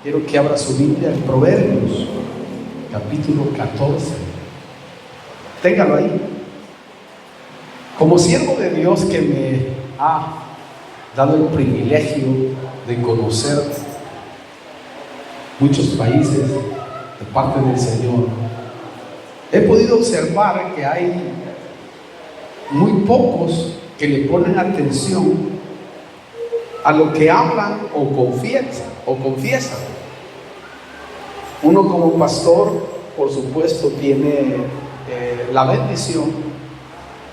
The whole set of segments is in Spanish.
Quiero que abra su Biblia en Proverbios, capítulo 14. Téngalo ahí. Como siervo de Dios que me ha dado el privilegio de conocer muchos países de parte del Señor, he podido observar que hay muy pocos que le ponen atención a lo que hablan o confiesan. Uno como pastor, por supuesto, tiene la bendición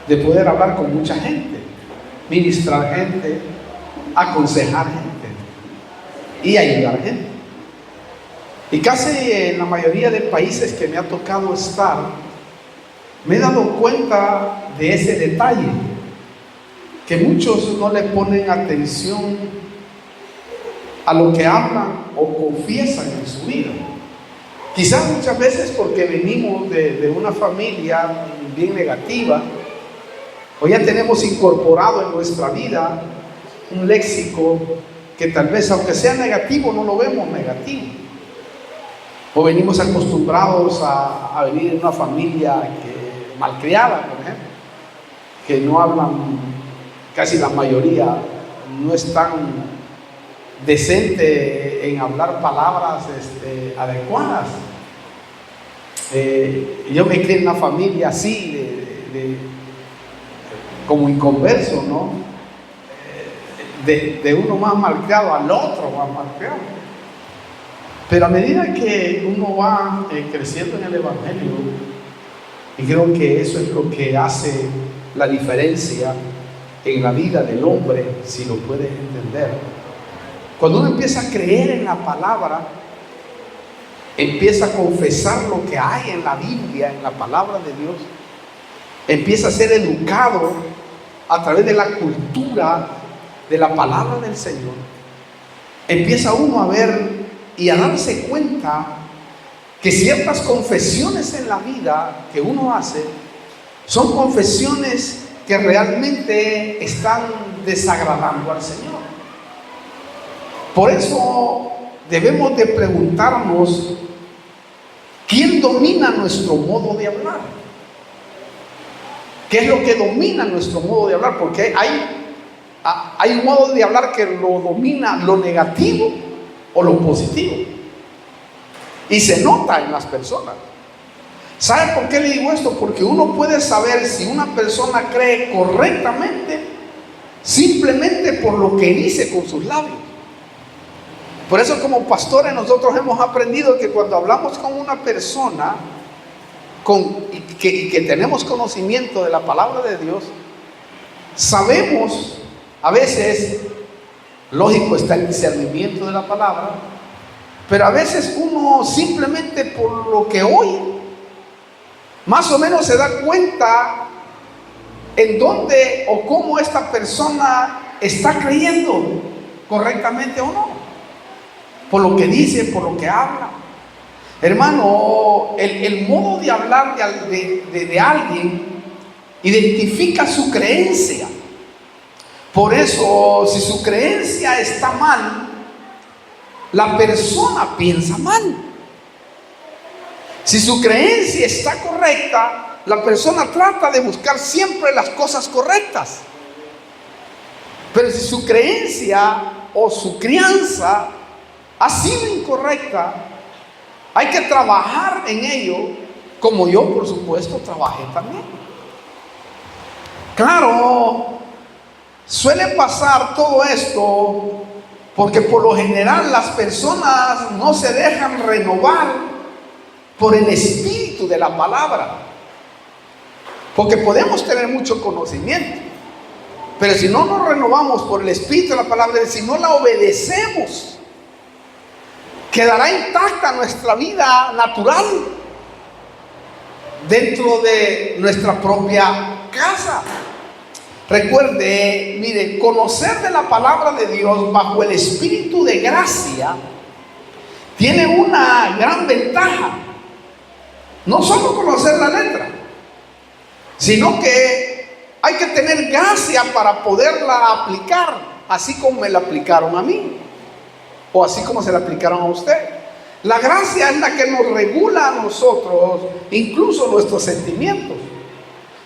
de poder hablar con mucha gente, ministrar gente, aconsejar gente y ayudar gente. Y casi en la mayoría de países que me ha tocado estar, me he dado cuenta de ese detalle, que muchos no le ponen atención a lo que hablan o confiesan en su vida. Quizás muchas veces porque venimos de una familia bien negativa, o ya tenemos incorporado en nuestra vida un léxico que tal vez, aunque sea negativo, no lo vemos negativo. O venimos acostumbrados a venir en una familia malcriada, por ejemplo, que no hablan, casi la mayoría no es tan decente en hablar palabras adecuadas. Yo me crié en una familia así, como inconverso, ¿no? De uno más malcriado al otro más malcriado. Pero a medida que uno va creciendo en el Evangelio, y creo que eso es lo que hace la diferencia en la vida del hombre, si lo puedes entender. Cuando uno empieza a creer en la palabra, empieza a confesar lo que hay en la Biblia, en la palabra de Dios, empieza a ser educado a través de la cultura de la palabra del Señor, empieza uno a ver y a darse cuenta que ciertas confesiones en la vida que uno hace son confesiones que realmente están desagradando al Señor. Por eso debemos de preguntarnos, ¿quién domina nuestro modo de hablar? ¿Qué es lo que domina nuestro modo de hablar? Porque hay un modo de hablar que lo domina lo negativo o lo positivo, y se nota en las personas. ¿Sabe por qué le digo esto? Porque uno puede saber si una persona cree correctamente simplemente por lo que dice con sus labios. Por eso, como pastores, nosotros hemos aprendido que cuando hablamos con una persona y que tenemos conocimiento de la palabra de Dios, sabemos, a veces, lógico está el discernimiento de la palabra, pero a veces uno simplemente por lo que oye, más o menos se da cuenta en dónde o cómo esta persona está creyendo correctamente o no, por lo que dice, por lo que habla. Hermano, el modo de hablar de alguien identifica su creencia. Por eso, si su creencia está mal, la persona piensa mal. Si su creencia está correcta, la persona trata de buscar siempre las cosas correctas. Pero si su creencia o su crianza ha sido incorrecta, hay que trabajar en ello, como yo, por supuesto, trabajé también. Claro, suele pasar todo esto porque por lo general las personas no se dejan renovar por el espíritu de la palabra. Porque podemos tener mucho conocimiento, pero si no nos renovamos por el espíritu de la palabra, si no la obedecemos, quedará intacta nuestra vida natural dentro de nuestra propia casa. Recuerde, mire, conocer de la palabra de Dios bajo el espíritu de gracia tiene una gran ventaja. No solo conocer la letra, sino que hay que tener gracia para poderla aplicar, así como me la aplicaron a mí. o así como se le aplicaron a usted. La gracia es la que nos regula a nosotros, incluso nuestros sentimientos.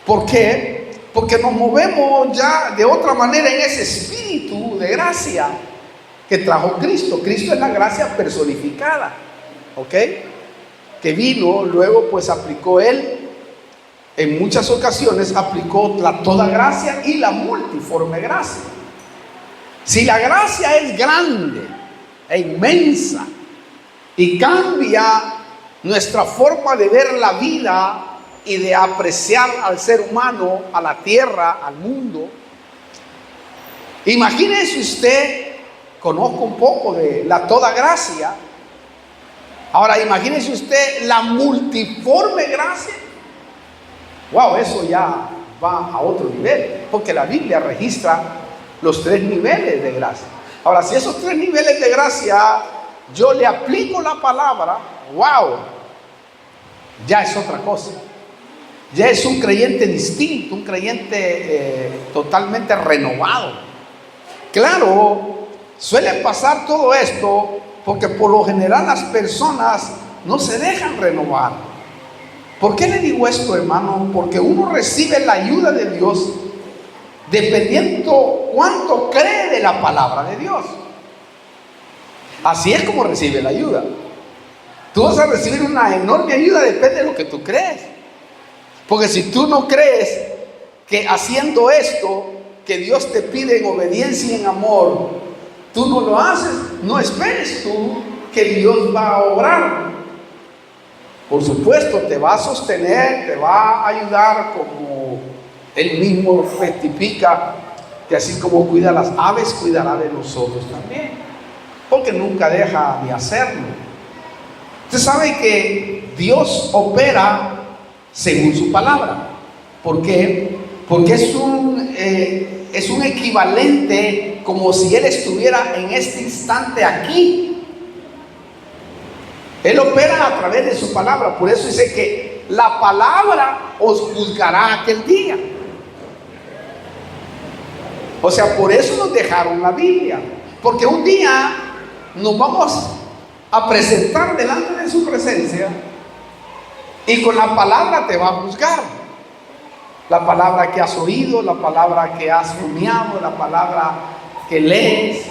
¿Por qué? Porque nos movemos ya de otra manera en ese espíritu de gracia que trajo Cristo. Cristo es la gracia personificada, ¿ok? Que vino, luego pues aplicó Él, en muchas ocasiones aplicó la toda gracia y la multiforme gracia. Si la gracia es grande e inmensa y cambia nuestra forma de ver la vida y de apreciar al ser humano, a la tierra, al mundo, imagínese usted, conozco un poco de la toda gracia, ahora imagínese usted la multiforme gracia. Wow, eso ya va a otro nivel, porque la Biblia registra los 3 niveles de gracia. Ahora, si esos 3 niveles de gracia yo le aplico la palabra, wow, ya es otra cosa. Ya es un creyente distinto, un creyente totalmente renovado. Claro, suele pasar todo esto porque por lo general las personas no se dejan renovar. ¿Por qué le digo esto, hermano? Porque uno recibe la ayuda de Dios dependiendo cuánto cree de la palabra de Dios. Así es como recibe la ayuda. Tú vas a recibir una enorme ayuda, depende de lo que tú crees. Porque si tú no crees que haciendo esto que Dios te pide en obediencia y en amor, tú no lo haces, no esperes tú que Dios va a obrar. Por supuesto, te va a sostener, te va a ayudar, como Él mismo rectifica, que así como cuida las aves, cuidará de nosotros también, porque nunca deja de hacerlo. Usted sabe que Dios opera según su palabra. ¿Por qué? Porque es un equivalente, como si Él estuviera en este instante aquí. Él opera a través de su palabra. Por eso dice que la palabra os juzgará aquel día. O sea, por eso nos dejaron la Biblia, porque un día nos vamos a presentar delante de su presencia y con la palabra te va a juzgar. La palabra que has oído, la palabra que has rumiado, la palabra que lees,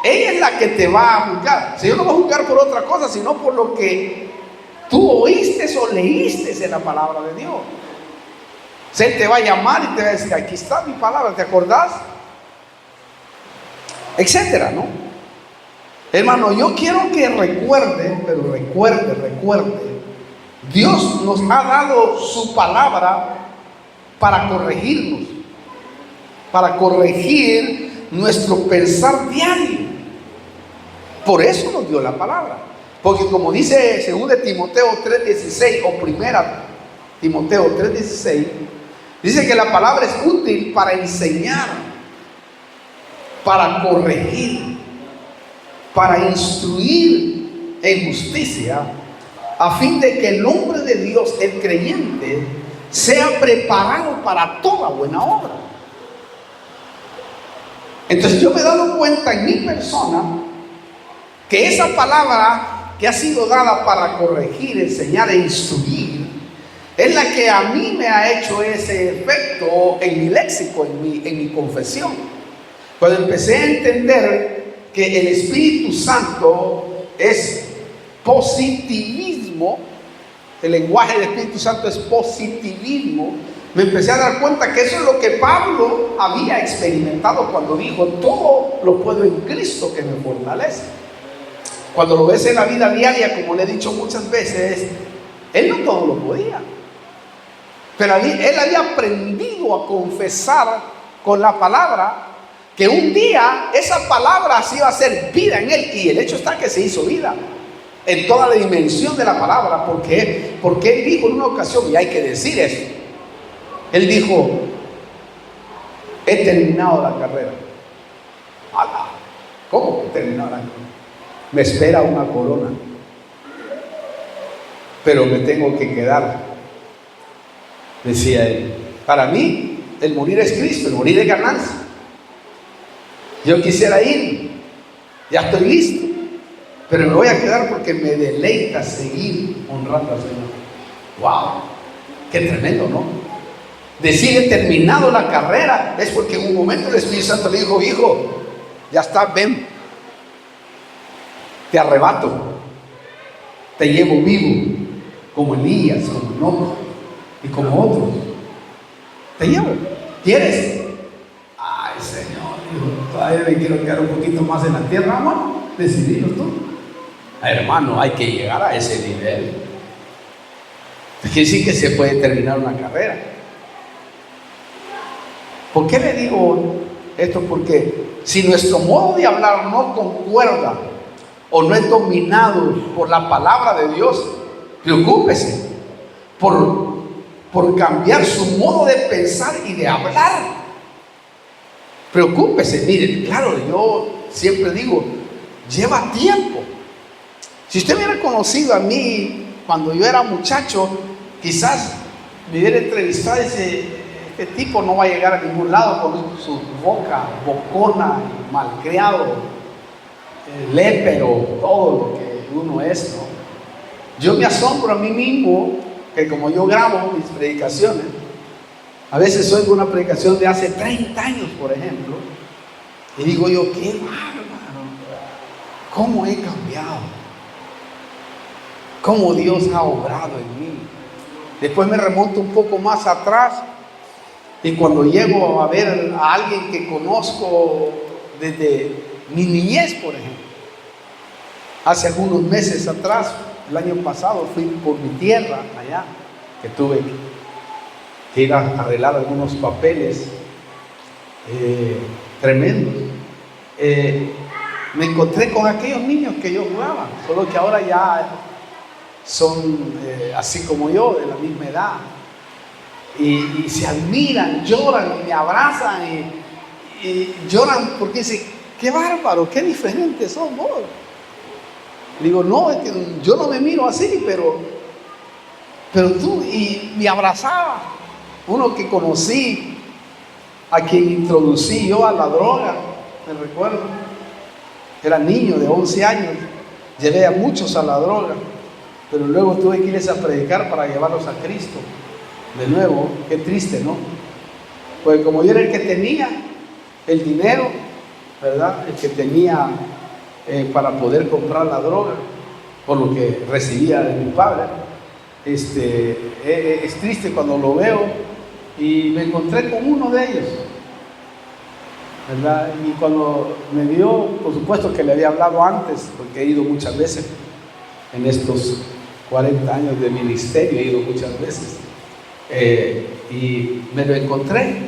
ella es la que te va a juzgar. El Señor no va a juzgar por otra cosa, sino por lo que tú oíste o leíste en la palabra de Dios. Él te va a llamar y te va a decir: aquí está mi palabra, ¿te acordás? Etcétera, ¿no? Hermano, yo quiero que recuerde, pero recuerde, Dios nos ha dado su palabra para corregirnos, para corregir nuestro pensar diario. Por eso nos dio la palabra. Porque como dice 2 Timoteo 3:16 o 1 Timoteo 3:16, dice que la palabra es útil para enseñar, para corregir, para instruir en justicia, a fin de que el hombre de Dios, el creyente, sea preparado para toda buena obra. Entonces yo me he dado cuenta en mi persona que esa palabra que ha sido dada para corregir, enseñar e instruir es la que a mí me ha hecho ese efecto en mi léxico, en mi confesión. Cuando empecé a entender que el Espíritu Santo es positivismo, el lenguaje del Espíritu Santo es positivismo, me empecé a dar cuenta que eso es lo que Pablo había experimentado cuando dijo: todo lo puedo en Cristo que me fortalece. Cuando lo ves en la vida diaria, como le he dicho muchas veces, él no todo lo podía, pero él había aprendido a confesar con la palabra que un día esa palabra se iba a hacer vida en él, y el hecho está que se hizo vida en toda la dimensión de la palabra. Porque él dijo en una ocasión, y hay que decir eso, él dijo: he terminado la carrera. ¡Hala! ¿Cómo que he terminado la carrera? Me espera una corona, pero me tengo que quedar, decía él. Para mí el morir es Cristo, el morir es ganancia. Yo quisiera ir, ya estoy listo, pero me voy a quedar porque me deleita seguir honrando al Señor. ¡Wow! ¡Qué tremendo!, ¿no? Decir he terminado la carrera es porque en un momento el Espíritu Santo le dijo: hijo, ya está, ven, te arrebato, te llevo vivo, como Elías, como Enoc y como otros. Te llevo, ¿quieres? Ay, Señor, hijo, todavía me quiero quedar un poquito más en la tierra, hermano. Decidilo tú. Hermano, hay que llegar a ese nivel. Quiere decir que se puede terminar una carrera. ¿Por qué le digo esto? Porque si nuestro modo de hablar no concuerda o no es dominado por la palabra de Dios, preocúpese por cambiar su modo de pensar y de hablar. Preocúpese. Miren, claro, yo siempre digo, lleva tiempo. Si usted me hubiera conocido a mí cuando yo era muchacho, quizás me hubiera entrevistado y dice: este tipo no va a llegar a ningún lado con su boca bocona, malcriado, lépero, todo lo que uno es, ¿no? Yo me asombro a mí mismo que como yo grabo mis predicaciones, a veces oigo una predicación de hace 30 años, por ejemplo, y digo yo: qué bárbaro, cómo he cambiado, cómo Dios ha obrado en mí. Después me remonto un poco más atrás y cuando llego a ver a alguien que conozco desde mi niñez, por ejemplo, hace algunos meses atrás, el año pasado, fui por mi tierra allá, que tuve que ir a arreglar algunos papeles tremendos. Me encontré con aquellos niños que yo jugaba, solo que ahora ya son así como yo, de la misma edad, y se admiran, lloran y me abrazan y lloran porque dicen: qué bárbaro, qué diferente sos vos. Digo: no, es que yo no me miro así, pero tú. Y me abrazaba uno que conocí, a quien introducí yo a la droga, me recuerdo, era niño de 11 años, llevé a muchos a la droga, pero luego tuve que irles a predicar para llevarlos a Cristo. De nuevo, qué triste, ¿no? Pues como yo era el que tenía el dinero, ¿verdad? El que tenía para poder comprar la droga, por lo que recibía de mi padre. Es triste cuando lo veo y me encontré con uno de ellos, ¿verdad? Y cuando me vio, por supuesto que le había hablado antes, porque he ido muchas veces en estos 40 años de ministerio, he ido muchas veces, y me lo encontré,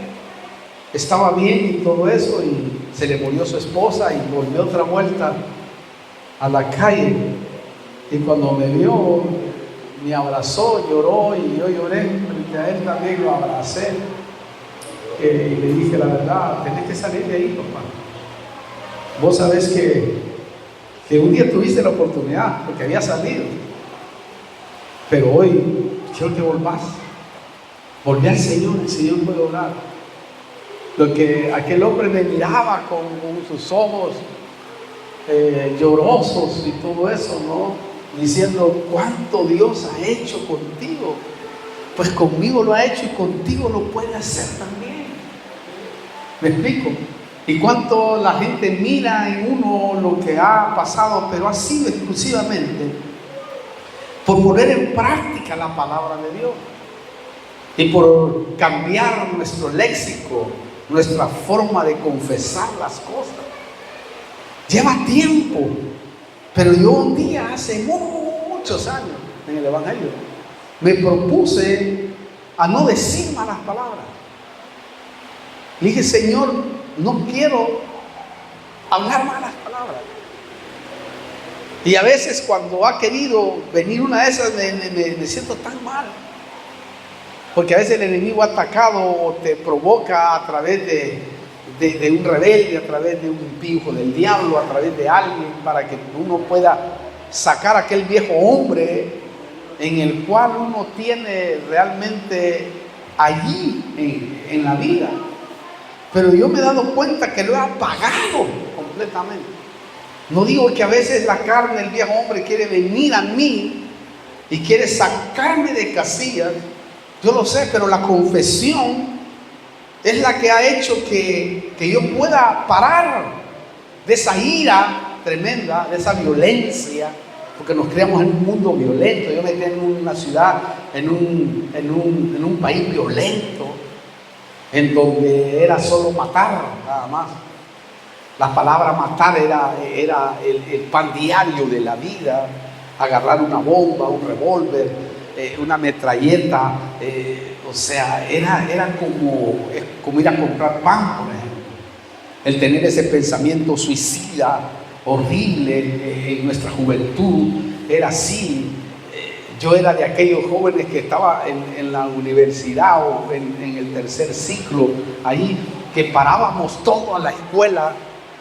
estaba bien y todo eso, y se le murió su esposa y volvió otra vuelta a la calle, y cuando me vio me abrazó, lloró, y yo lloré frente a él también, lo abracé, y le dije: la verdad, tenés que salir de ahí, papá. Vos sabés que un día tuviste la oportunidad, porque había salido, pero hoy quiero que volvás. Volví al Señor, el Señor puede orar. Lo que aquel hombre me miraba con sus ojos llorosos y todo eso, ¿no? Diciendo: cuánto Dios ha hecho contigo. Pues conmigo lo ha hecho y contigo lo puede hacer también. ¿Me explico? Y cuánto la gente mira en uno lo que ha pasado, pero ha sido exclusivamente por poner en práctica la palabra de Dios y por cambiar nuestro léxico, nuestra forma de confesar las cosas. Lleva tiempo, pero yo un día, hace muchos años en el Evangelio, me propuse a no decir malas palabras. Le dije: Señor, no quiero hablar malas palabras. Y a veces cuando ha querido venir una de esas me siento tan mal, porque a veces el enemigo ha atacado o te provoca a través de un rebelde, a través de un impío del diablo, a través de alguien, para que uno pueda sacar aquel viejo hombre en el cual uno tiene realmente allí en la vida. Pero yo me he dado cuenta que lo he apagado completamente. No digo que a veces la carne, el viejo hombre, quiere venir a mí y quiere sacarme de casillas. Yo lo sé, pero la confesión es la que ha hecho que yo pueda parar de esa ira tremenda, de esa violencia, porque nos criamos en un mundo violento. Yo me crié en una ciudad, en un país violento, en donde era solo matar, nada más. La palabra matar era el pan diario de la vida. Agarrar una bomba, un revólver, una metralleta, o sea, era como ir a comprar pan, por ejemplo. El tener ese pensamiento suicida, horrible, en nuestra juventud, era así. Yo era de aquellos jóvenes que estaba en la universidad o en el tercer ciclo, ahí, que parábamos todo a la escuela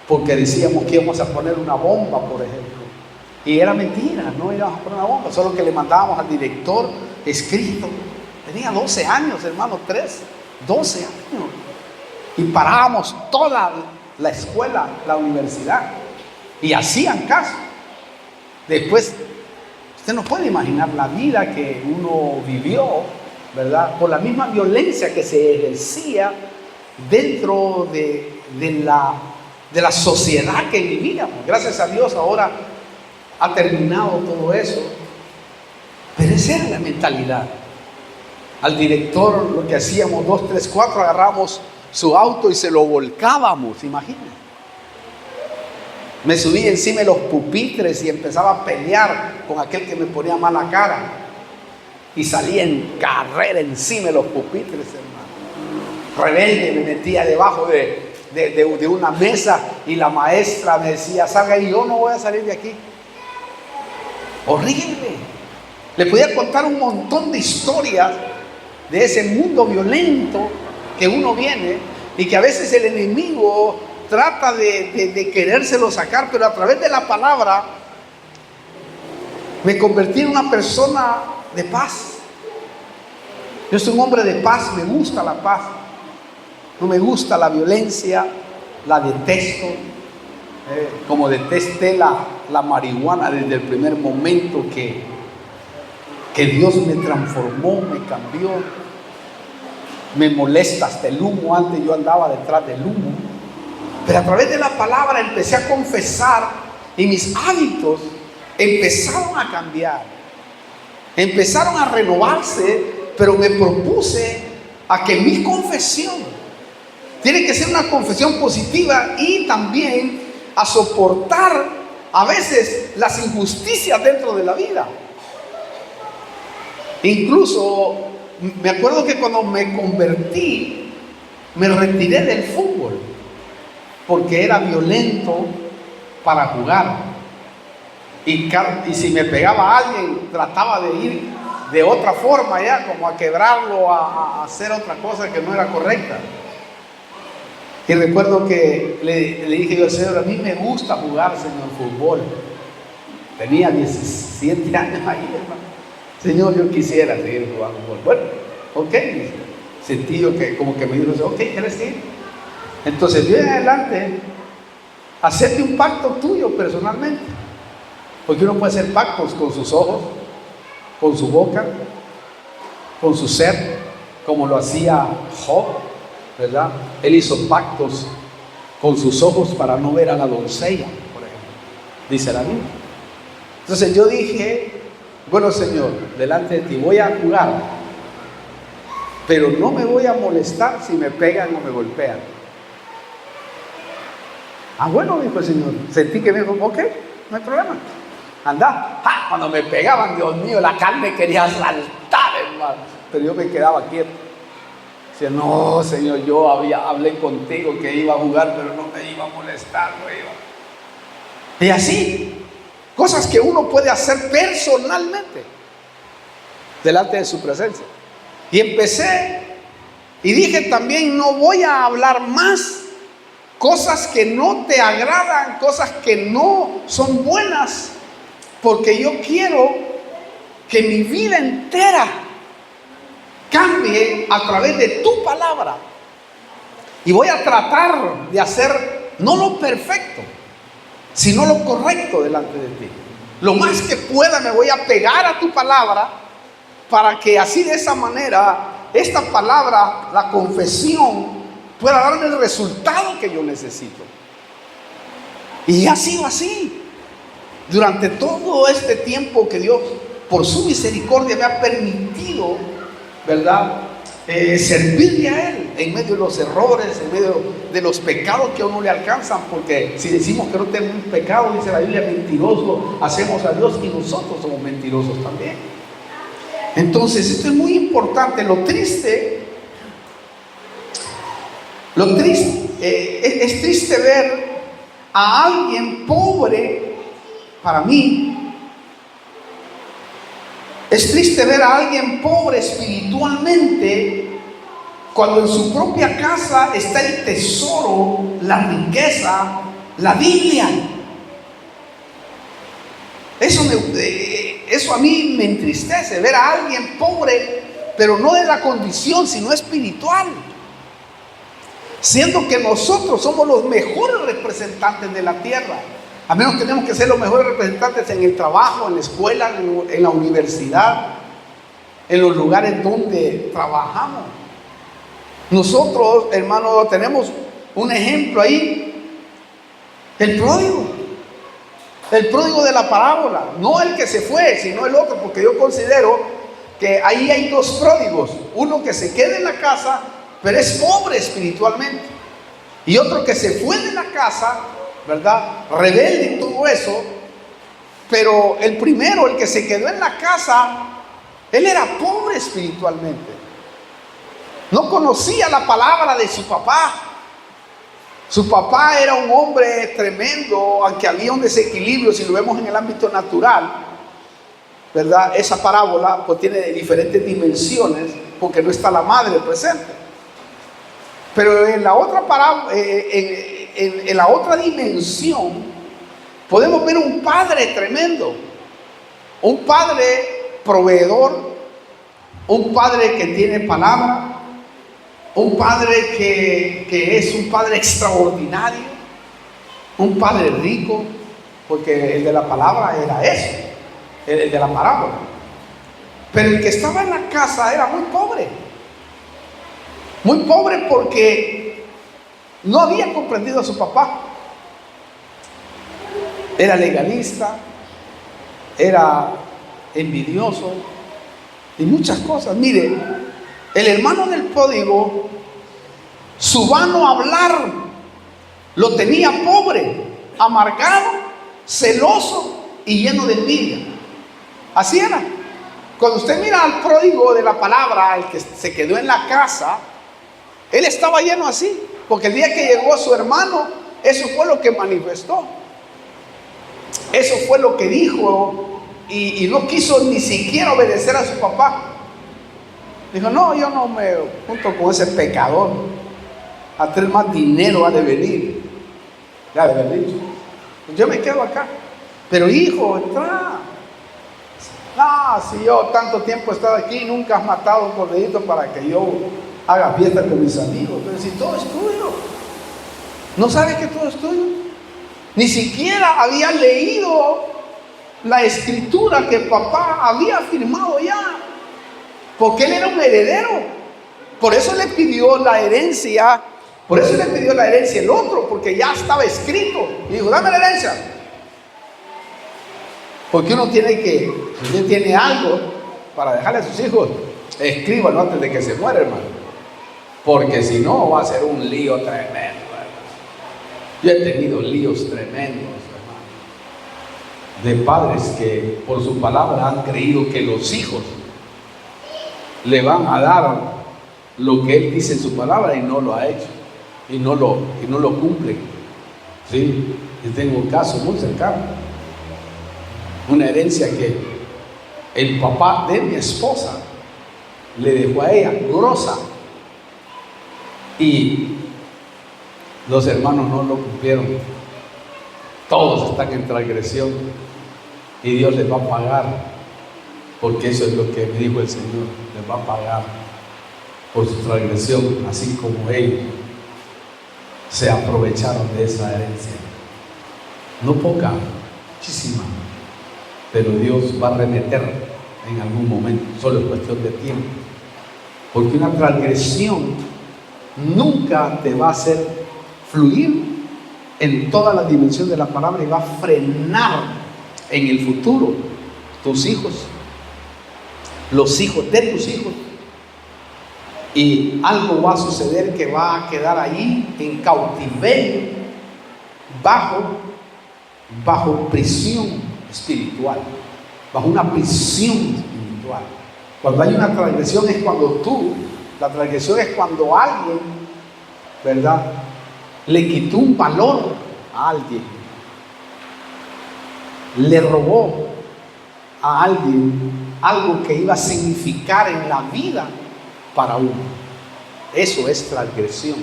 porque decíamos que íbamos a poner una bomba, por ejemplo. Y era mentira, no íbamos a poner una bomba, solo que le mandábamos al director escrito. Tenía 12 años, hermano, 12 años. Y parábamos toda la escuela, la universidad, y hacían caso. Después, usted no puede imaginar la vida que uno vivió, ¿verdad? Por la misma violencia que se ejercía dentro de la sociedad que vivíamos. Gracias a Dios ahora ha terminado todo eso, pero esa era la mentalidad. Al director lo que hacíamos, 2, 3, 4, agarramos su auto y se lo volcábamos, imagínense. Me subí encima de los pupitres y empezaba a pelear con aquel que me ponía mala cara, y salía en carrera encima de los pupitres, hermano. Rebelde, me metía debajo de una mesa, y la maestra me decía: salga, y yo no voy a salir de aquí. Horrible. Le podía contar un montón de historias de ese mundo violento que uno viene, y que a veces el enemigo trata de querérselo sacar, pero a través de la palabra me convertí en una persona de paz. Yo soy un hombre de paz, me gusta la paz, no me gusta la violencia, la detesto, como detesté la marihuana desde el primer momento que Dios me transformó, me cambió. Me molesta hasta el humo. Antes yo andaba detrás del humo, pero a través de la palabra empecé a confesar, y mis hábitos empezaron a cambiar, empezaron a renovarse. Pero me propuse a que mi confesión tiene que ser una confesión positiva, y también a soportar a veces las injusticias dentro de la vida. Incluso me acuerdo que cuando me convertí, me retiré del fútbol porque era violento para jugar, y si me pegaba a alguien, trataba de ir de otra forma, ya como a quebrarlo, a hacer otra cosa que no era correcta. Y recuerdo que le dije yo al Señor: a mí me gusta jugar, Señor, fútbol. Tenía 17 años ahí, hermano. Señor, yo quisiera seguir jugando fútbol. Bueno, ok, sentí yo que como que me dijo: ok, ¿quieres ir? Entonces yo en adelante acepte un pacto tuyo personalmente, porque uno puede hacer pactos con sus ojos, con su boca, con su ser, como lo hacía Job, ¿verdad? Él hizo pactos con sus ojos para no ver a la doncella, por ejemplo, dice la Biblia. Entonces yo dije: bueno, Señor, delante de ti voy a jugar, pero no me voy a molestar si me pegan o me golpean. Bueno, dijo el Señor. Sentí que me dijo: ok, no hay problema, anda. Cuando me pegaban, Dios mío, la carne quería saltar, hermano, pero yo me quedaba quieto. Decía: no, Señor, yo hablé contigo que iba a jugar, pero no me iba a molestar, no iba. Y así, cosas que uno puede hacer personalmente delante de su presencia. Y empecé y dije también: no voy a hablar más cosas que no te agradan, cosas que no son buenas, porque yo quiero que mi vida entera cambie a través de tu palabra. Y voy a tratar de hacer no lo perfecto, sino lo correcto delante de ti. Lo más que pueda me voy a pegar a tu palabra para que así de esa manera esta palabra, la confesión, pueda darme el resultado que yo necesito. Y ha sido así durante todo este tiempo que Dios, por su misericordia, me ha permitido, ¿verdad?, servirle a Él en medio de los errores, en medio de los pecados que a uno le alcanzan, porque si decimos que no tenemos un pecado, dice la Biblia, mentiroso hacemos a Dios y nosotros somos mentirosos también. Entonces esto es muy importante. Lo triste es triste ver a alguien pobre. Para mí es triste ver a alguien pobre espiritualmente cuando en su propia casa está el tesoro, la riqueza, la Biblia. Eso a mí me entristece, ver a alguien pobre, pero no de la condición, sino espiritual. Siendo que nosotros somos los mejores representantes de la tierra. Al menos tenemos que ser los mejores representantes en el trabajo, en la escuela, en la universidad, en los lugares donde trabajamos. Nosotros, hermanos, tenemos un ejemplo ahí. El pródigo de la parábola. No el que se fue, sino el otro, porque yo considero que ahí hay dos pródigos. Uno que se queda en la casa, pero es pobre espiritualmente. Y otro que se fue de la casa, ¿verdad?, rebelde y todo eso. Pero el primero, el que se quedó en la casa, él era pobre espiritualmente. No conocía la palabra de su papá. Su papá era un hombre tremendo, aunque había un desequilibrio, si lo vemos en el ámbito natural, ¿verdad? Esa parábola pues tiene diferentes dimensiones, porque no está la madre presente. Pero en la otra parábola, en la otra dimensión, podemos ver un padre tremendo, un padre proveedor, un padre que tiene palabra, un padre que es un padre extraordinario, un padre rico, porque el de la palabra era eso, el de la parábola. Pero el que estaba en la casa era muy pobre porque no había comprendido a su papá. Era legalista, era envidioso y muchas cosas. Mire, el hermano del pródigo, su vano hablar lo tenía pobre, amargado, celoso y lleno de envidia. Así era. Cuando usted mira al pródigo de la palabra, el que se quedó en la casa, él estaba lleno así, porque el día que llegó su hermano, eso fue lo que manifestó. Eso fue lo que dijo, y no quiso ni siquiera obedecer a su papá. Dijo, no, yo no me junto con ese pecador. A tener más dinero ha de venir. Ya de haber dicho. Pues yo me quedo acá. Pero hijo, entra. No, si yo tanto tiempo he estado aquí, nunca has matado un corderito para que yo haga fiesta con mis amigos. Pero si todo es tuyo. ¿No sabes que todo es tuyo? Ni siquiera había leído la escritura que papá había firmado ya. Porque él era un heredero. Por eso le pidió la herencia. Por eso le pidió la herencia el otro, porque ya estaba escrito. Y dijo, dame la herencia. Porque uno tiene que, si usted tiene algo para dejarle a sus hijos, escríbalo antes de que se muera, hermano. Porque si no, va a ser un lío tremendo, hermano. Yo he tenido líos tremendos, hermano, de padres que por su palabra han creído que los hijos le van a dar lo que él dice en su palabra y no lo ha hecho, y no lo cumple. Sí, yo tengo un caso muy cercano, una herencia que el papá de mi esposa le dejó a ella grosa, y los hermanos no lo cumplieron. Todos están en transgresión y Dios les va a pagar, porque eso es lo que me dijo el Señor, les va a pagar por su transgresión, así como ellos se aprovecharon de esa herencia. no poca, muchísima, pero Dios va a remeter en algún momento, solo es cuestión de tiempo, porque una transgresión nunca te va a hacer fluir en toda la dimensión de la palabra y va a frenar en el futuro tus hijos, los hijos de tus hijos, y algo va a suceder que va a quedar ahí en cautiverio, bajo prisión espiritual, bajo una prisión espiritual. Cuando hay una transgresión es cuando la transgresión es cuando alguien, ¿verdad?, le quitó un valor a alguien, le robó a alguien algo que iba a significar en la vida para uno. Eso es transgresión.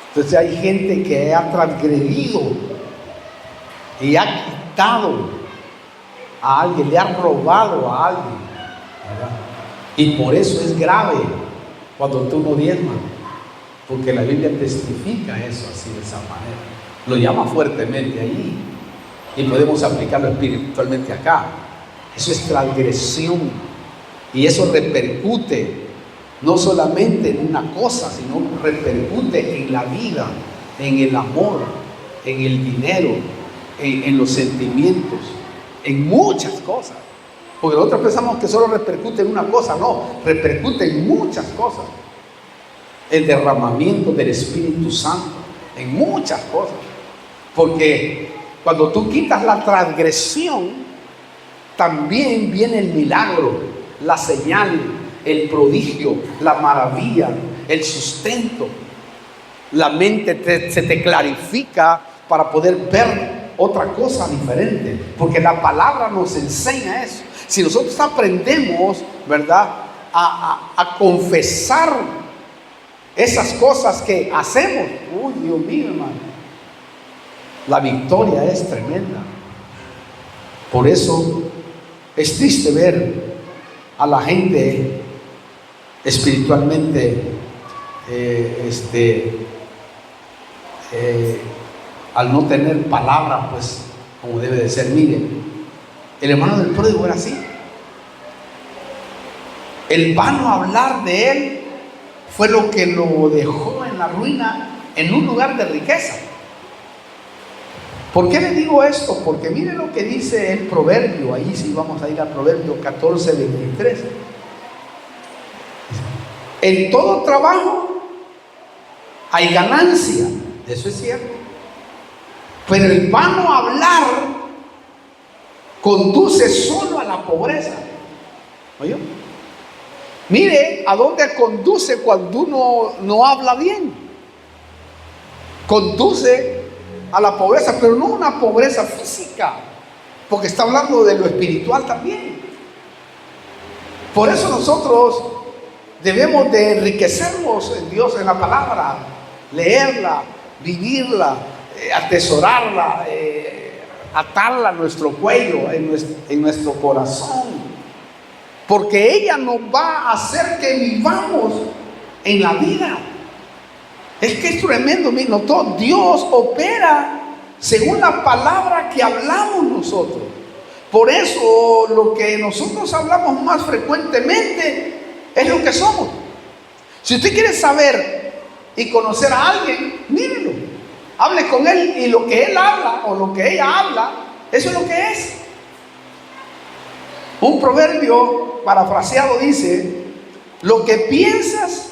Entonces hay gente que ha transgredido y ha quitado a alguien, le ha robado a alguien, ¿verdad? Y por eso es grave cuando tú no diezmas, porque la Biblia testifica eso así, de esa manera. Lo llama fuertemente ahí y podemos aplicarlo espiritualmente acá. Eso es transgresión y eso repercute no solamente en una cosa, sino repercute en la vida, en el amor, en el dinero, en los sentimientos, en muchas cosas. Porque nosotros pensamos que solo repercute en una cosa, no, repercute en muchas cosas. El derramamiento del Espíritu Santo, en muchas cosas. Porque cuando tú quitas la transgresión, también viene el milagro, la señal, el prodigio, la maravilla, el sustento. La mente se te clarifica para poder ver otra cosa diferente, porque la palabra nos enseña eso. Si nosotros aprendemos, ¿verdad?, a confesar esas cosas que hacemos, uy, Dios mío, hermano, la victoria es tremenda. Por eso es triste ver a la gente espiritualmente al no tener palabra, pues, como debe de ser. Miren, el hermano del pródigo era así. El vano hablar de él fue lo que lo dejó en la ruina, en un lugar de riqueza. ¿Por qué le digo esto? Porque miren lo que dice el proverbio. Ahí sí vamos a ir al proverbio 14:23. En todo trabajo hay ganancia, eso es cierto, pero el vano hablar conduce solo a la pobreza. ¿Oyó? Mire a dónde conduce cuando uno no habla bien. Conduce a la pobreza, pero no una pobreza física, porque está hablando de lo espiritual también. Por eso nosotros debemos de enriquecernos en Dios, en la palabra, leerla, vivirla, atesorarla, atarla a nuestro cuello, en nuestro corazón, porque ella nos va a hacer que vivamos en la vida. Es que es tremendo, miren, todo Dios opera según la palabra que hablamos nosotros. Por eso lo que nosotros hablamos más frecuentemente es lo que somos. Si usted quiere saber y conocer a alguien, mírelo, hable con él, y lo que él habla o lo que ella habla, eso es lo que es. Un proverbio parafraseado dice: lo que piensas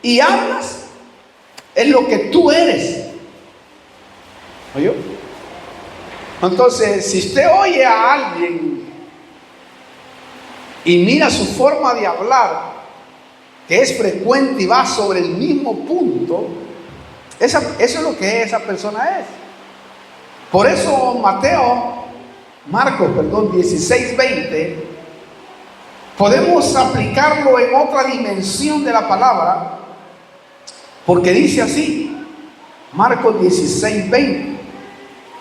y hablas es lo que tú eres. ¿Oyó? Entonces, si usted oye a alguien y mira su forma de hablar, que es frecuente y va sobre el mismo punto, eso es lo que esa persona es. Por eso Marcos 16:20, podemos aplicarlo en otra dimensión de la palabra, porque dice así, Marcos 16:20,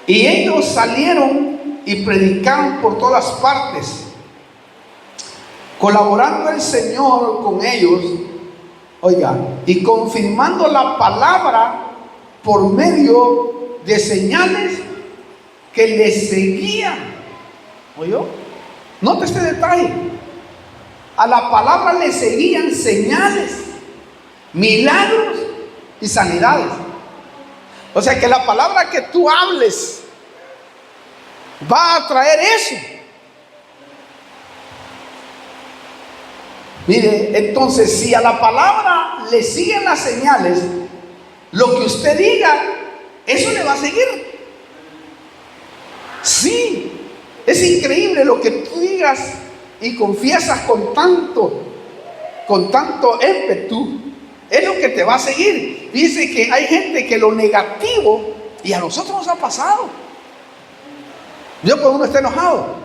y ellos salieron y predicaron por todas partes, colaborando el Señor con ellos, oiga, y confirmando la palabra por medio de señales que le seguían. ¿Oyó? Note este detalle. A la palabra le seguían señales, milagros y sanidades. O sea que la palabra que tú hables va a traer eso. Mire, entonces si a la palabra le siguen las señales, lo que usted diga, eso le va a seguir. Sí, es increíble lo que tú digas y confiesas con tanto ímpetu, es lo que te va a seguir. Dice que hay gente que lo negativo, y a nosotros nos ha pasado. Yo cuando uno está enojado,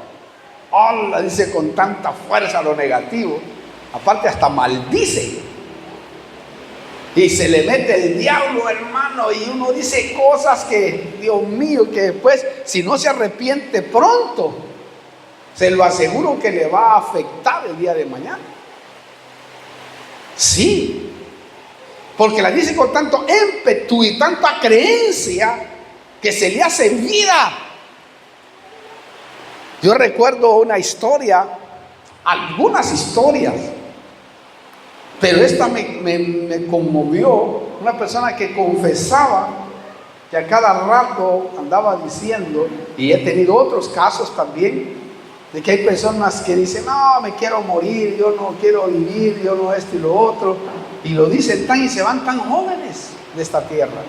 hola, dice con tanta fuerza lo negativo, aparte hasta maldice. Y se le mete el diablo, hermano, y uno dice cosas que, Dios mío, que después, si no se arrepiente pronto, se lo aseguro que le va a afectar el día de mañana. Sí, porque la dice con tanto ímpetu y tanta creencia que se le hace vida. Yo recuerdo una historia, algunas historias, pero esta me conmovió. Una persona que confesaba, que a cada rato andaba diciendo, y he tenido otros casos también, de que hay personas que dicen, no, me quiero morir, yo no quiero vivir, yo no esto y lo otro, y lo dicen y se van tan jóvenes de esta tierra.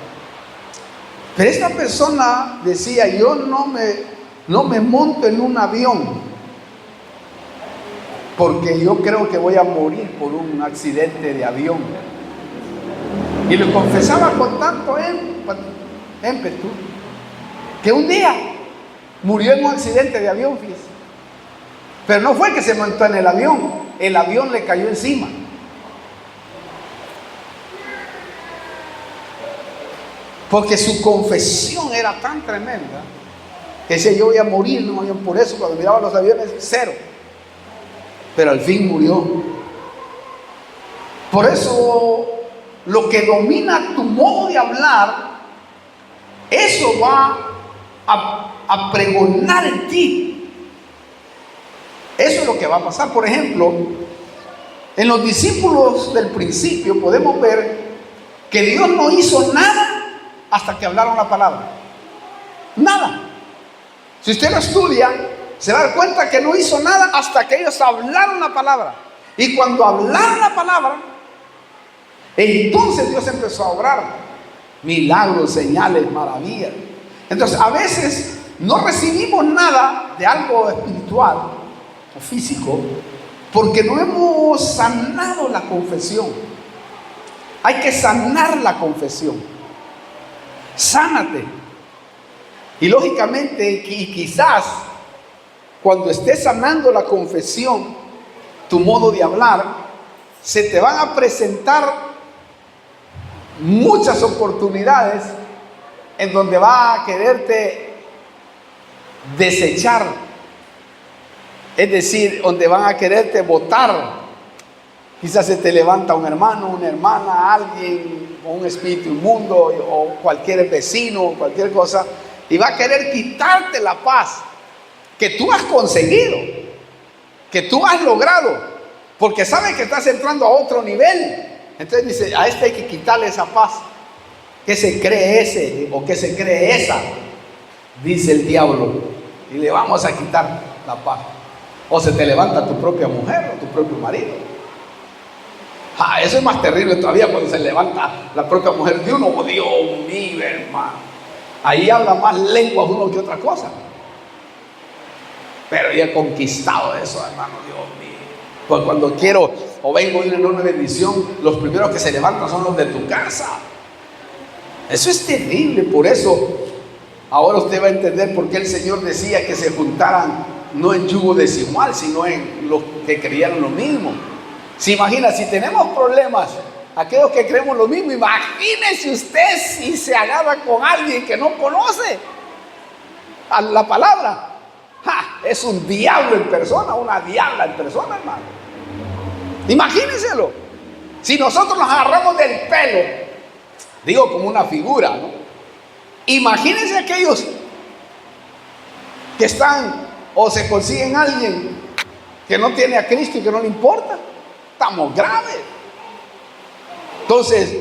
Pero esta persona decía, yo no me monto en un avión, porque yo creo que voy a morir por un accidente de avión. Y lo confesaba con tanto ímpetu, que un día murió en un accidente de avión, fíjese. Pero no fue que se montó en el avión le cayó encima. Porque su confesión era tan tremenda, que decía, yo voy a morir, no, por eso cuando miraba los aviones, cero. Pero al fin murió. Por eso lo que domina tu modo de hablar, eso va a pregonar en ti. Eso es lo que va a pasar. Por ejemplo, en los discípulos del principio podemos ver que Dios no hizo nada hasta que hablaron la palabra. Nada. Si usted lo estudia, se va a dar cuenta que no hizo nada hasta que ellos hablaron la palabra. Y cuando hablaron la palabra, entonces Dios empezó a obrar milagros, señales, maravillas. Entonces a veces no recibimos nada de algo espiritual o físico porque no hemos sanado la confesión. Hay que sanar la confesión. Sánate. Y lógicamente, y quizás cuando estés sanando la confesión, tu modo de hablar, se te van a presentar muchas oportunidades en donde va a quererte desechar, es decir, donde van a quererte botar. Quizás se te levanta un hermano, una hermana, alguien, o un espíritu inmundo, o cualquier vecino, cualquier cosa, y va a querer quitarte la paz que tú has conseguido, que tú has logrado, porque sabe que estás entrando a otro nivel. Entonces dice, a este hay que quitarle esa paz. ¿Qué se cree ese o qué se cree esa? Dice el diablo, y le vamos a quitar la paz. O se te levanta tu propia mujer o tu propio marido. Eso es más terrible todavía cuando se levanta la propia mujer de uno. Oh, Dios mío, hermano. Ahí habla más lenguas uno que otra cosa. Pero ya he conquistado eso, hermano, Dios mío. Pues cuando quiero o vengo de una enorme bendición, los primeros que se levantan son los de tu casa. Eso es terrible. Por eso ahora usted va a entender por qué el Señor decía que se juntaran no en yugo desigual, sino en los que creían lo mismo. Se imagina, si tenemos problemas, aquellos que creemos lo mismo, imagínese usted si se agarra con alguien que no conoce a la palabra. Es un diablo en persona, una diabla en persona, hermano. Imagínenselo. Si nosotros nos agarramos del pelo, digo como una figura, ¿no? Imagínense aquellos que están o se consiguen a alguien que no tiene a Cristo y que no le importa. Estamos graves. Entonces,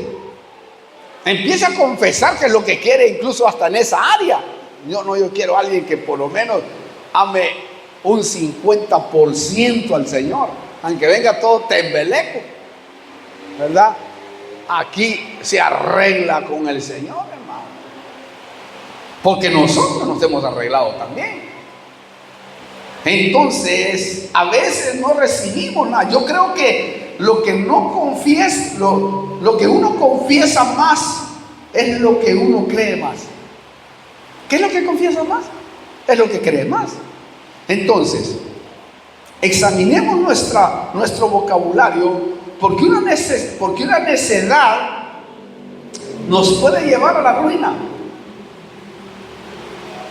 empieza a confesar que es lo que quiere, incluso hasta en esa área. Yo quiero a alguien que por lo menos ame un 50% al Señor, aunque venga todo tembeleco, ¿verdad? Aquí se arregla con el Señor, hermano, porque nosotros nos hemos arreglado también. Entonces, a veces no recibimos nada. Yo creo que lo que no confiesa, lo que uno confiesa más es lo que uno cree más. ¿Qué es lo que confiesa más? Es lo que cree más. Entonces, examinemos nuestro vocabulario, porque una necedad nos puede llevar a la ruina.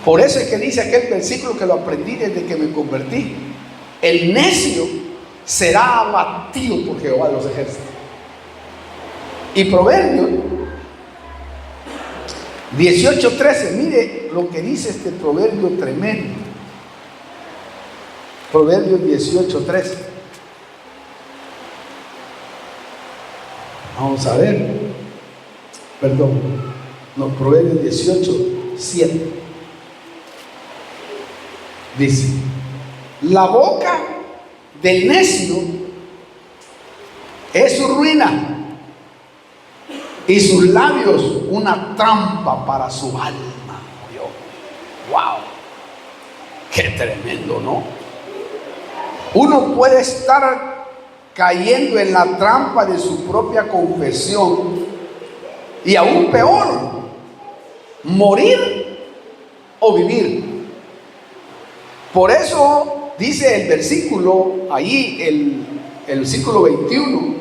Por eso es que dice aquel versículo que lo aprendí desde que me convertí: el necio será abatido por Jehová de los ejércitos. Y Proverbios 18:13, mire lo que dice este proverbio tremendo. Proverbios 18:13. Vamos a ver. Perdón. No, Proverbios 18:7. Dice: la boca del necio es su ruina, y sus labios una trampa para su alma. ¡Wow! ¡Qué tremendo!, ¿no? Uno puede estar cayendo en la trampa de su propia confesión, y aún peor, morir o vivir. Por eso dice el versículo, ahí el versículo 21,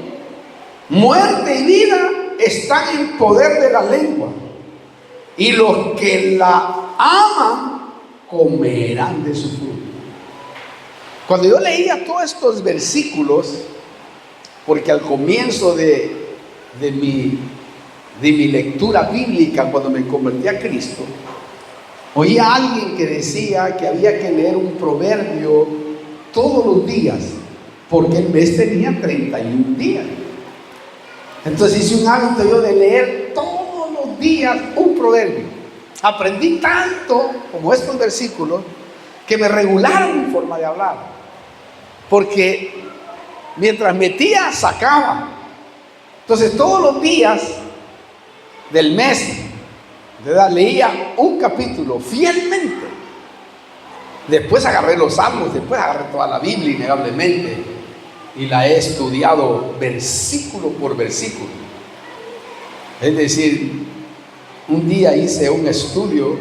muerte y vida están en poder de la lengua, y los que la aman comerán de su fruto. Cuando yo leía todos estos versículos, porque al comienzo de mi lectura bíblica, cuando me convertí a Cristo, oía a alguien que decía que había que leer un proverbio todos los días, porque el mes tenía 31 días. Entonces hice un hábito yo de leer todos los días un proverbio. Aprendí tanto como estos versículos que me regularon mi forma de hablar, porque mientras metía, sacaba. Entonces todos los días del mes, ¿verdad?, leía un capítulo fielmente. Después agarré los salmos, después agarré toda la Biblia innegablemente, y la he estudiado versículo por versículo. Es decir, un día hice un estudio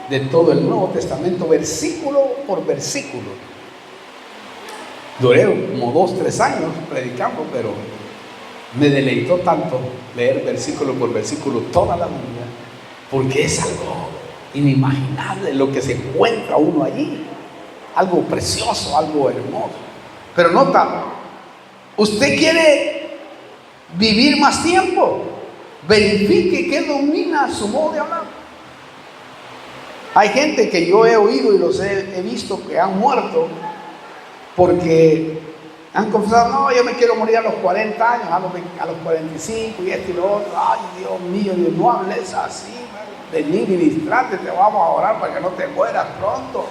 de todo el Nuevo Testamento, versículo por versículo. Duré como 2-3 años predicando, pero me deleitó tanto leer versículo por versículo toda la Biblia, porque es algo inimaginable lo que se encuentra uno allí. Algo precioso, algo hermoso. Pero nota, usted quiere vivir más tiempo, verifique qué domina su modo de hablar. Hay gente que yo he oído y los he visto que han muerto porque han confesado: no, yo me quiero morir a los 40 años, a los 45 y esto y lo otro. Ay, Dios mío, Dios, no hables así, vení, ministrate, te vamos a orar para que no te mueras pronto.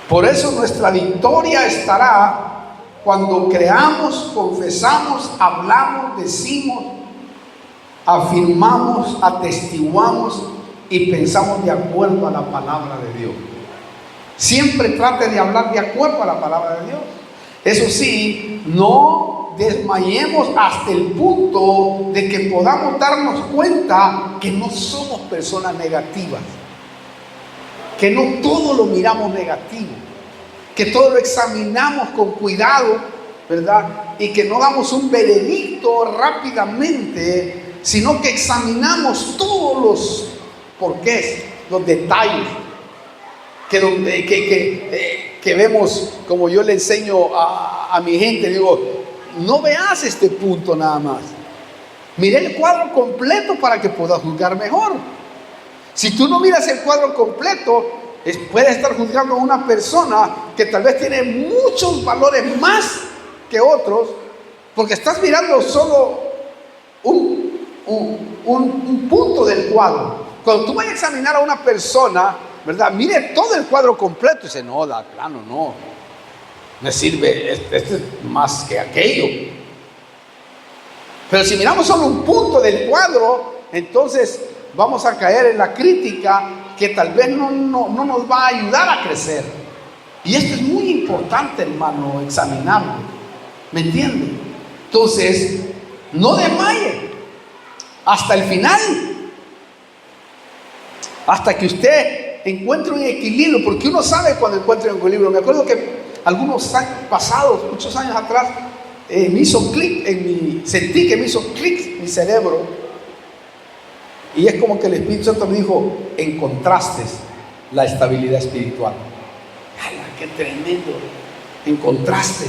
Por eso nuestra victoria estará cuando creamos, confesamos, hablamos, decimos, afirmamos, atestiguamos y pensamos de acuerdo a la palabra de Dios. Siempre trate de hablar de acuerdo a la palabra de Dios. Eso sí, no desmayemos hasta el punto de que podamos darnos cuenta que no somos personas negativas, que no todo lo miramos negativo, que todo lo examinamos con cuidado, ¿verdad? Y que no damos un veredicto rápidamente, sino que examinamos todos los porqués, los detalles, que vemos, como yo le enseño a mi gente. Digo, no veas este punto nada más, mire el cuadro completo para que puedas juzgar mejor. Si tú no miras el cuadro completo, puedes estar juzgando a una persona que tal vez tiene muchos valores más que otros, porque estás mirando solo un punto del cuadro. Cuando tú vayas a examinar a una persona, ¿verdad? Mire todo el cuadro completo y dice, no, da plano, no me sirve, este es más que aquello. Pero si miramos solo un punto del cuadro, entonces vamos a caer en la crítica que tal vez no nos va a ayudar a crecer. Y esto es muy importante, hermano, examinarlo. ¿Me entiende? Entonces, no desmaye hasta el final, hasta que usted encuentre un equilibrio, porque uno sabe cuando encuentra un equilibrio. Me acuerdo que algunos años pasados, muchos años atrás, me hizo clic sentí que me hizo clic mi cerebro, y es como que el Espíritu Santo me dijo: encontraste la estabilidad espiritual. ¡Hala, qué tremendo! Encontraste,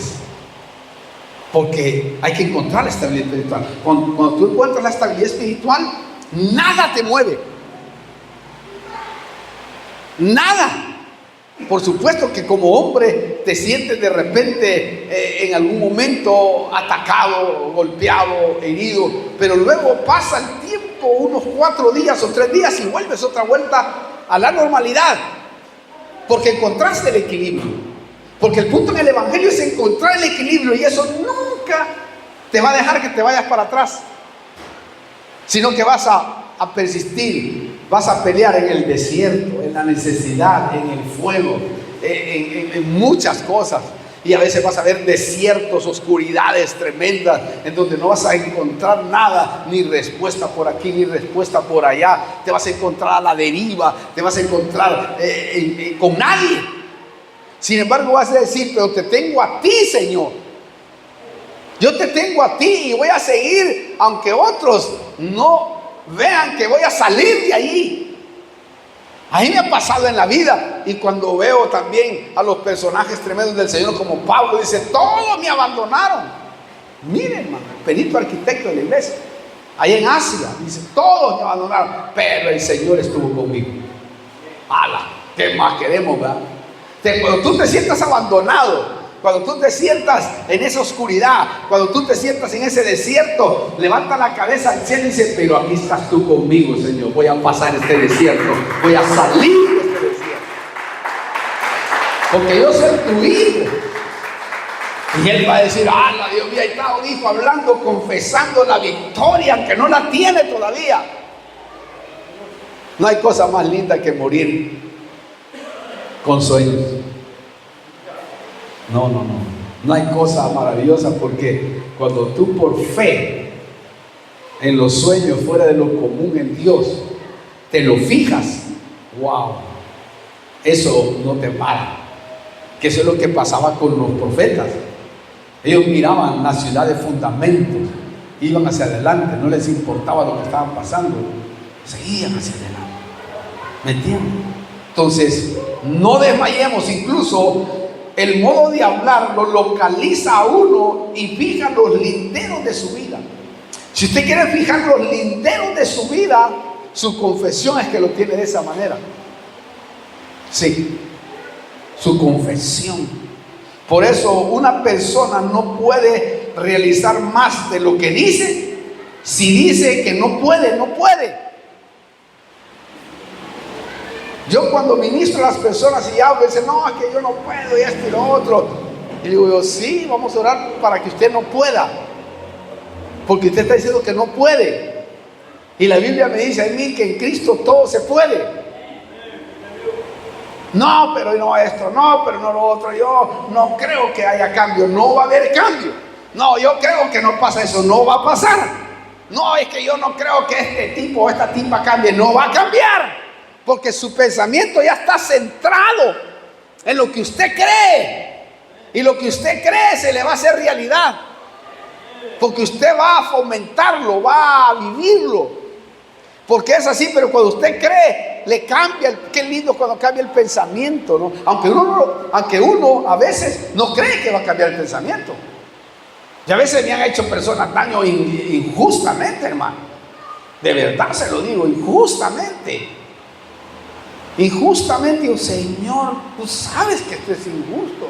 porque hay que encontrar la estabilidad espiritual. Cuando tú encuentras la estabilidad espiritual, nada te mueve, nada. Por supuesto que como hombre te sientes de repente en algún momento atacado, golpeado, herido, pero luego pasa el tiempo, unos 4 días o 3 días, y vuelves otra vuelta a la normalidad, porque encontraste el equilibrio. Porque el punto en el Evangelio es encontrar el equilibrio, y eso nunca te va a dejar que te vayas para atrás, sino que vas a persistir. Vas a pelear en el desierto, en la necesidad, en el fuego, en muchas cosas. Y a veces vas a ver desiertos, oscuridades tremendas, en donde no vas a encontrar nada, ni respuesta por aquí, ni respuesta por allá. Te vas a encontrar a la deriva, te vas a encontrar con nadie. Sin embargo, vas a decir: pero te tengo a ti, Señor. Yo te tengo a ti y voy a seguir, aunque otros no vean que voy a salir de ahí. A mí me ha pasado en la vida, y cuando veo también a los personajes tremendos del Señor, como Pablo, dice: todos me abandonaron. Miren, hermano, el perito arquitecto de la iglesia, ahí en Asia, dice: todos me abandonaron, pero el Señor estuvo conmigo. ¡Hala! ¿Qué más queremos, verdad? Cuando tú te sientas abandonado, cuando tú te sientas en esa oscuridad, cuando tú te sientas en ese desierto, levanta la cabeza al cielo y dice: pero aquí estás tú conmigo, Señor. Voy a pasar este desierto, voy a salir de este desierto, porque yo soy tu hijo. Y él va a decir: ¡ah, Dios mío! Ahí está un hijo hablando, confesando la victoria, aunque no la tiene todavía. No hay cosa más linda que morir con sueños. No hay cosa maravillosa, porque cuando tú por fe en los sueños fuera de lo común en Dios te lo fijas, wow, eso no te para. Que eso es lo que pasaba con los profetas. Ellos miraban la ciudad de fundamentos, iban hacia adelante, no les importaba lo que estaban pasando, seguían hacia adelante. ¿Me entienden? Entonces, no desmayemos. Incluso el modo de hablar lo localiza a uno y fija los linderos de su vida. Si usted quiere fijar los linderos de su vida, su confesión es que lo tiene de esa manera. Sí, su confesión. Por eso una persona no puede realizar más de lo que dice. Si dice que no puede, no puede. Yo cuando ministro a las personas y hablo, dicen: no, es que yo no puedo, y esto y lo otro. Y digo yo: sí, vamos a orar para que usted no pueda, porque usted está diciendo que no puede. Y la Biblia me dice a mí que en Cristo todo se puede. No, pero no esto, no, pero no lo otro. Yo no creo que haya cambio, no va a haber cambio. No, yo creo que no pasa eso, no va a pasar. No, es que yo no creo que este tipo o esta tipa cambie, no va a cambiar. Porque su pensamiento ya está centrado en lo que usted cree. Y lo que usted cree se le va a hacer realidad. Porque usted va a fomentarlo, va a vivirlo. Porque es así, pero cuando usted cree, le cambia. Qué lindo cuando cambia el pensamiento, ¿no? Aunque uno a veces no cree que va a cambiar el pensamiento. Y a veces me han hecho personas daño injustamente, hermano. De verdad se lo digo, injustamente. Injustamente, yo, Señor, tú sabes que esto es injusto.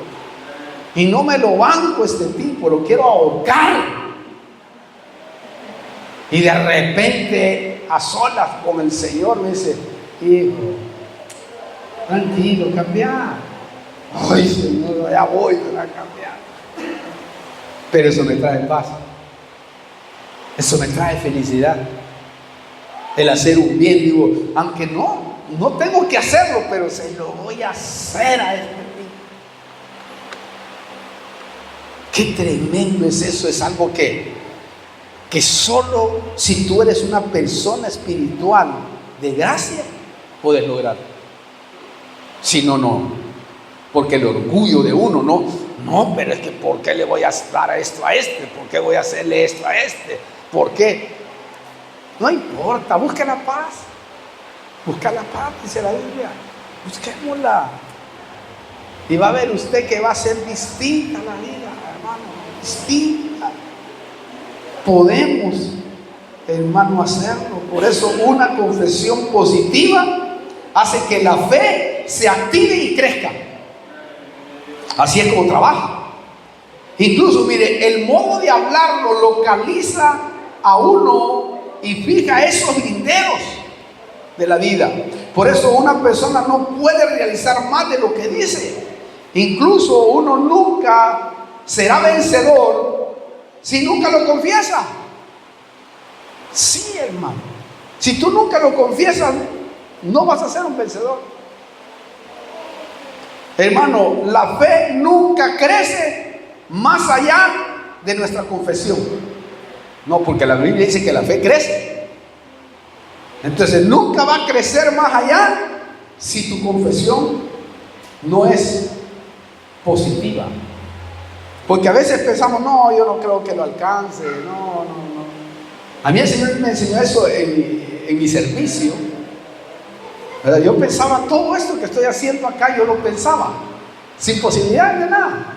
Y no me lo banco este tipo, lo quiero ahorcar. Y de repente, a solas con el Señor, me dice: hijo, tranquilo, cambia. Ay, Señor, ya voy a cambiar. Pero eso me trae paz. Eso me trae felicidad. El hacer un bien, digo, aunque no tengo que hacerlo, pero se lo voy a hacer a este tipo. Qué tremendo es eso. Es algo que solo si tú eres una persona espiritual de gracia puedes lograr. Si no, no. Porque el orgullo de uno, no, pero es que ¿por qué le voy a dar esto a este? ¿Por qué voy a hacerle esto a este? ¿Por qué? No importa, busca la paz. Busca la paz, dice la Biblia. Busquémosla. Y va a ver usted que va a ser distinta la vida, hermano. Distinta. Podemos, hermano, hacerlo. Por eso una confesión positiva hace que la fe se active y crezca. Así es como trabaja. Incluso, mire, el modo de hablar lo localiza a uno y fija esos linderos de la vida. Por eso una persona no puede realizar más de lo que dice. Incluso uno nunca será vencedor si nunca lo confiesa. Sí, hermano. Si tú nunca lo confiesas, no vas a ser un vencedor. Hermano, la fe nunca crece más allá de nuestra confesión. No, porque la Biblia dice que la fe crece. Entonces nunca va a crecer más allá si tu confesión no es positiva. Porque a veces pensamos, no, yo no creo que lo alcance, no. A mí el Señor me enseñó eso en mi servicio, ¿verdad? Yo pensaba todo esto que estoy haciendo acá, yo lo pensaba, sin posibilidad de nada.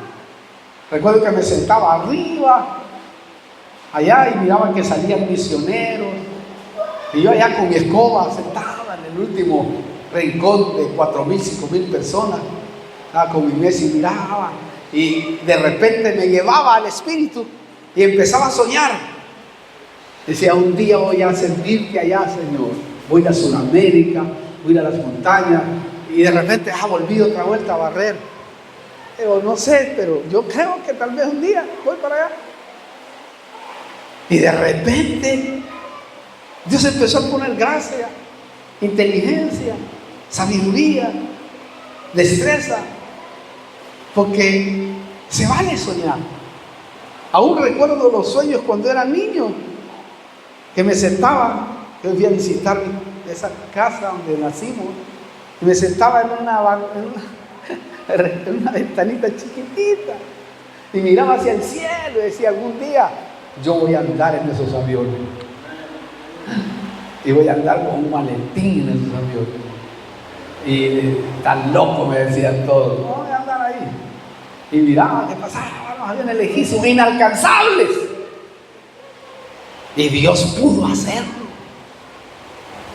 Recuerdo que me sentaba arriba, allá, y miraba que salían misioneros, y yo allá con mi escoba sentada en el último rincón de 4,000, 5,000 personas, estaba con mi mesa y miraba. Y de repente me llevaba al Espíritu y empezaba a soñar. Decía: un día voy a servirte allá, Señor. Voy a ir a Sudamérica, voy a ir a las montañas. Y de repente volví otra vuelta a barrer. Pero no sé, pero yo creo que tal vez un día voy para allá. Y de repente Dios empezó a poner gracia, inteligencia, sabiduría, destreza. Porque se vale soñar. Aún recuerdo los sueños cuando era niño, que me sentaba, yo fui a visitar esa casa donde nacimos, y me sentaba en una ventanita chiquitita, y miraba hacia el cielo y decía: algún día yo voy a andar en esos aviones, y voy a andar con un maletín en esos aviones. Y tan loco me decían todos: no voy a andar ahí. Y miraba que pasaban los aviones lejísimos, inalcanzables. Y Dios pudo hacerlo.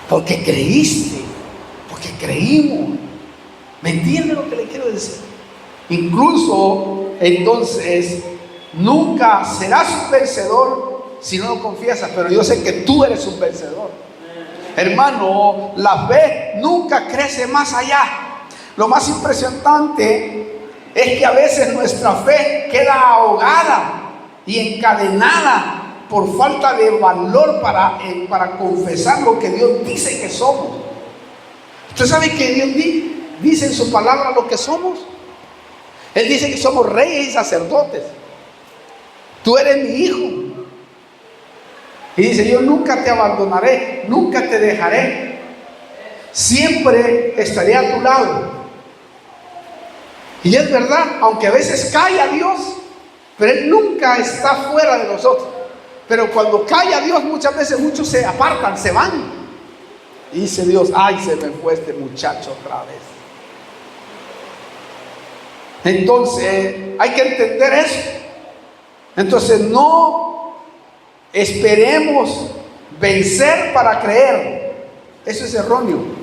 Porque creíste, porque creímos. ¿Me entiende lo que le quiero decir? Incluso, entonces, nunca serás un vencedor si no lo confiesas. Pero yo sé que tú eres un vencedor. Hermano, la fe nunca crece más allá. Lo más impresionante es que a veces nuestra fe queda ahogada y encadenada por falta de valor para confesar lo que Dios dice que somos. ¿Usted sabe que Dios dice en su palabra lo que somos? Él dice que somos reyes y sacerdotes. Tú eres mi hijo. Y dice: yo nunca te abandonaré, nunca te dejaré. Siempre estaré a tu lado. Y es verdad, aunque a veces calla Dios, pero Él nunca está fuera de nosotros. Pero cuando calla Dios, muchas veces muchos se apartan, se van. Y dice Dios: ay, se me fue este muchacho otra vez. Entonces, hay que entender eso. Entonces, no esperemos vencer para creer. Eso es erróneo.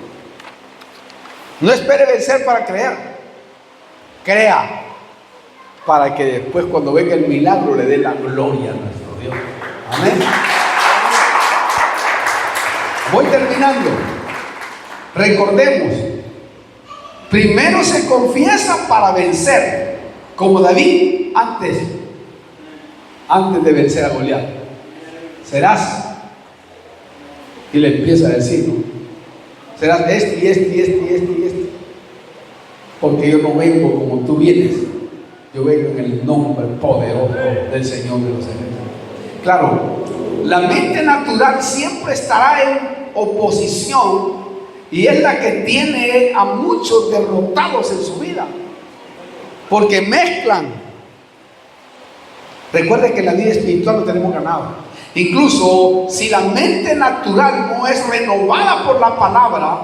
No espere vencer para creer. Crea para que después, cuando venga el milagro, le dé la gloria a nuestro Dios. Amén. Voy terminando. Recordemos, primero se confiesa para vencer, como David antes de vencer a Goliat. Serás, y le empieza a decir, ¿no? Serás este y este y este y este y este, porque yo no vengo como tú vienes, yo vengo en el nombre poderoso del Señor de los ejércitos. Claro, la mente natural siempre estará en oposición y es la que tiene a muchos derrotados en su vida, porque mezclan. Recuerden que en la vida espiritual no tenemos ganado. Incluso si la mente natural no es renovada por la palabra,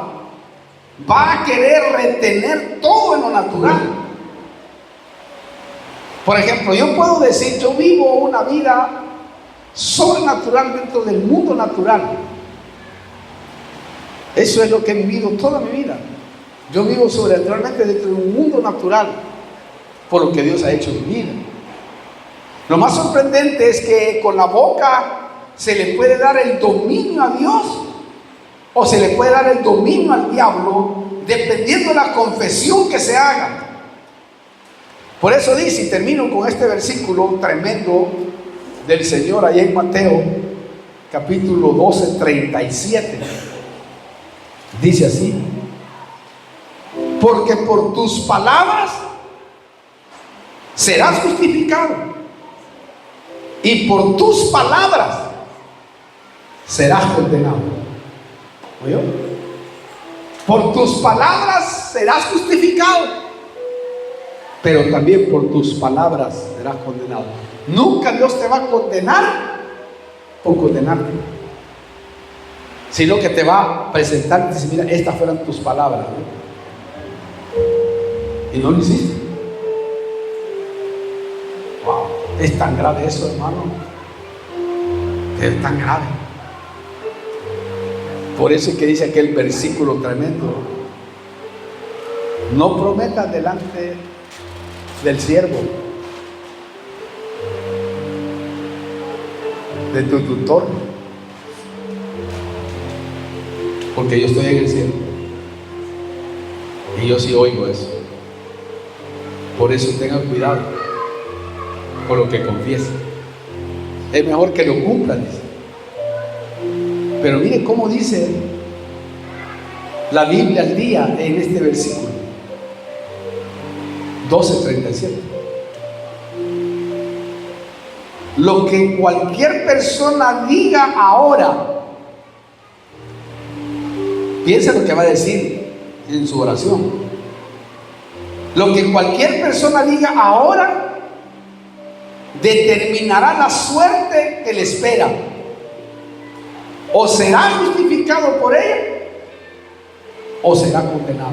va a querer retener todo en lo natural. Por ejemplo, yo puedo decir, yo vivo una vida sobrenatural dentro del mundo natural. Eso es lo que he vivido toda mi vida. Yo vivo sobrenaturalmente dentro de un mundo natural por lo que Dios ha hecho en mi vida. Lo más sorprendente es que con la boca se le puede dar el dominio a Dios o se le puede dar el dominio al diablo, dependiendo de la confesión que se haga. Por eso dice, y termino con este versículo tremendo del Señor allá en Mateo capítulo 12, 37. Dice así: porque por tus palabras serás justificado, y por tus palabras serás condenado. ¿Oyó? Por tus palabras serás justificado, pero también por tus palabras serás condenado. Nunca Dios te va a condenar por condenarte, sino que te va a presentar y dice: mira, estas fueron tus palabras, ¿no? Y no lo hiciste. Wow, es tan grave eso, hermano, que es tan grave. Por eso es que dice aquel versículo tremendo: no prometas delante del siervo, de tu tutor, porque yo estoy en el cielo y yo sí oigo eso. Por eso tengan cuidado con lo que confiesen. Es mejor que lo cumplan, dice. Pero mire cómo dice la Biblia al día en este versículo 12:37. Lo que cualquier persona diga ahora, piensa lo que va a decir en su oración. Lo que cualquier persona diga ahora determinará la suerte que le espera. O será justificado por ella, o será condenado.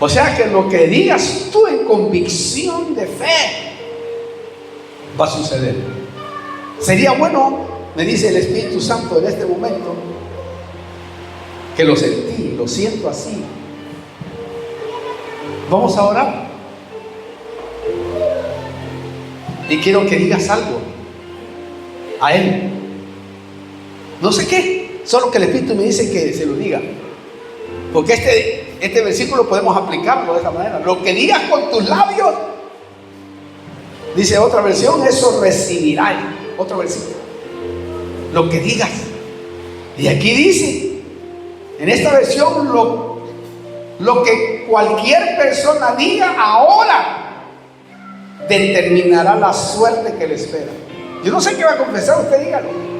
O sea que lo que digas tú en convicción de fe va a suceder. Sería bueno, me dice el Espíritu Santo en este momento, que lo sentí, lo siento así. Vamos a orar. Y quiero que digas algo a Él. No sé qué, solo que el Espíritu me dice que se lo diga. Porque este versículo podemos aplicarlo de esa manera. Lo que digas con tus labios, dice otra versión, eso recibirás. Otro versículo. Lo que digas. Y aquí dice, en esta versión, lo que cualquier persona diga ahora determinará la suerte que le espera. Yo no sé qué va a confesar, usted dígalo.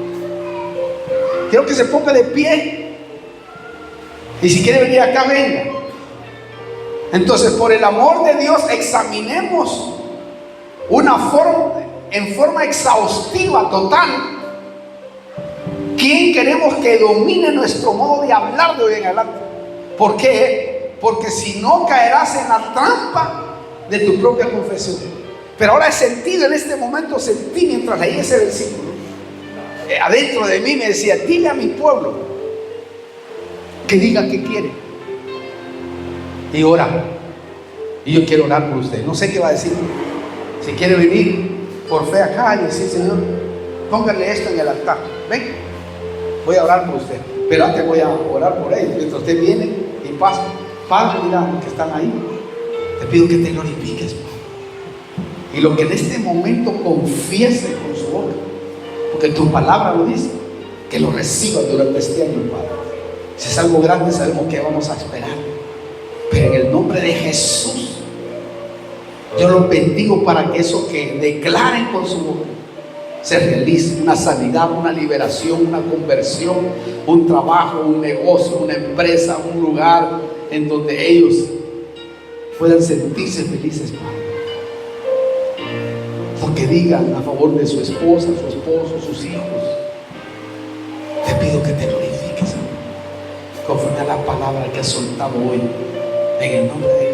Quiero que se ponga de pie. Y si quiere venir acá, venga. Entonces, por el amor de Dios, examinemos en forma exhaustiva, total, quién queremos que domine nuestro modo de hablar de hoy en adelante. ¿Por qué? Porque si no, caerás en la trampa de tu propia confesión. Pero ahora he sentido, en este momento sentí mientras leí ese versículo, adentro de mí me decía: dile a mi pueblo que diga qué quiere. y ora. Y yo quiero orar por usted. No sé qué va a decir. Si quiere venir por fe acá y decir, Señor, póngale esto en el altar. Ven, voy a orar por usted. Pero antes voy a orar por ellos. Mientras usted viene y pasa. Padre, mira los que están ahí. Te pido que te glorifiques, Padre. Y lo que en este momento confiese con su boca, porque tu palabra lo dice, que lo reciba durante este año, Padre. Si es algo grande, sabemos que vamos a esperar. Pero en el nombre de Jesús, yo los bendigo para que eso que declaren con su boca se realice. Una sanidad, una liberación, una conversión, un trabajo, un negocio, una empresa, un lugar en donde ellos puedan sentirse felices, Padre. Porque digan a favor de su esposa, su esposo, sus hijos. Te pido que te glorifiques, conforme a la palabra que has soltado hoy, en el nombre de